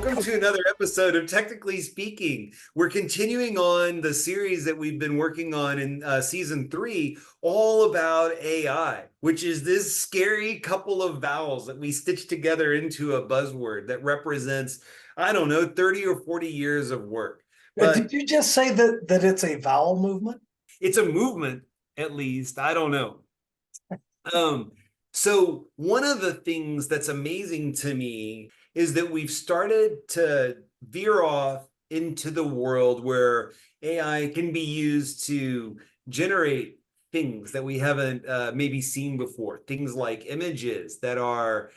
Welcome to another episode of Technically Speaking. We're continuing on the series that we've been working on in season 3, all about AI, which is this scary couple of vowels that we stitch together into a buzzword that represents, I don't know, 30 or 40 years of work. But Did you just say that it's a vowel movement? it's a movement, at least. I don't know. So one of the things that's amazing to me is that we've started to veer off into the world where AI can be used to generate things that we haven't maybe seen before. Things like images that are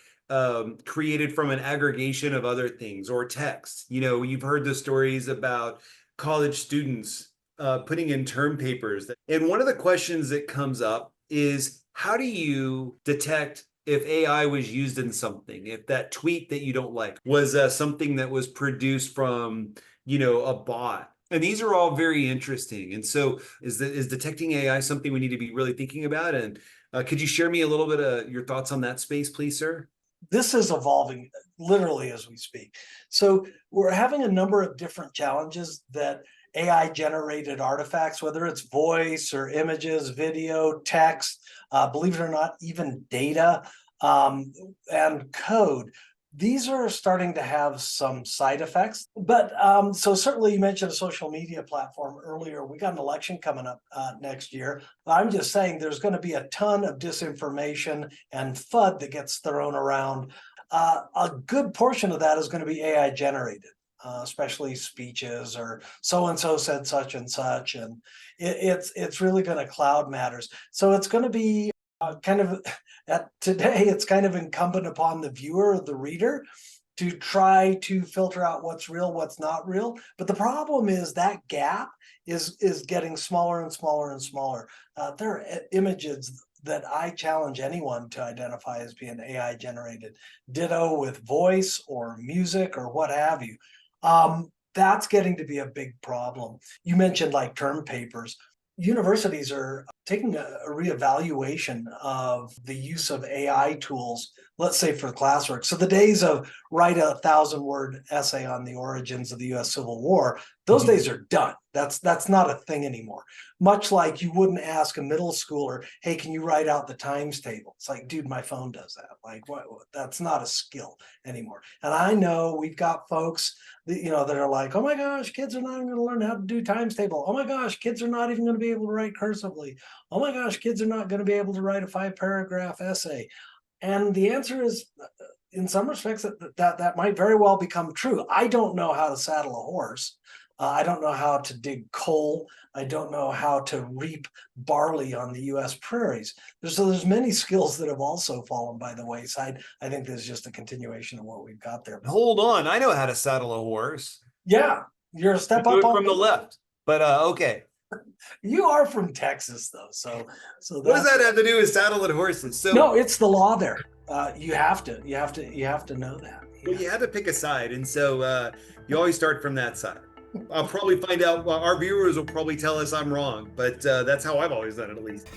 created from an aggregation of other things, or text. You know, you've heard the stories about college students putting in term papers. And one of the questions that comes up is, how do you detect if AI was used in something? If that tweet that you don't like was something that was produced from, a bot? And these are all very interesting. And so is detecting AI something we need to be really thinking about? And could you share me a little bit of your thoughts on that space, please, sir? This is evolving literally as we speak. So we're having a number of different challenges that AI generated artifacts, whether it's voice or images, video, text, believe it or not, even data and code. These are starting to have some side effects, but so certainly you mentioned a social media platform earlier. We got an election coming up next year. I'm just saying there's going to be a ton of disinformation and FUD that gets thrown around. A good portion of that is going to be AI generated, especially speeches or so-and-so said such and such. And it's really going to cloud matters. So it's going to be today, it's kind of incumbent upon the viewer or the reader to try to filter out what's real, what's not real. But the problem is that gap is getting smaller and smaller and smaller. There are images that I challenge anyone to identify as being AI generated. Ditto with voice or music or what have you. That's getting to be a big problem. You mentioned like term papers. Universities are taking a reevaluation of the use of AI tools, let's say for classwork. So the days of write a 1,000-word essay on the origins of the US Civil War, those days are done. That's not a thing anymore. Much like you wouldn't ask a middle schooler, hey, can you write out the times table? It's like, dude, my phone does that. Like, what? That's not a skill anymore. And I know we've got folks that, that are like, oh my gosh, kids are not even going to learn how to do times table. Oh my gosh, kids are not even going to be able to write cursively. Oh my gosh, kids are not going to be able to write a 5-paragraph essay. And the answer is, in some respects, that might very well become true. I don't know how to saddle a horse. I don't know how to dig coal. I don't know how to reap barley on the U.S. prairies. There's many skills that have also fallen by the wayside. I think this is just a continuation of what we've got there. Hold on, I know how to saddle a horse. Yeah, you're a step Do up it from the left, but okay. You are from Texas, though, so what does that have to do with saddling horses? So no, it's the law there. You have to know that. Well, you had to pick a side, and so you always start from that side. I'll probably find out. Well, our viewers will probably tell us I'm wrong, but that's how I've always done it, at least.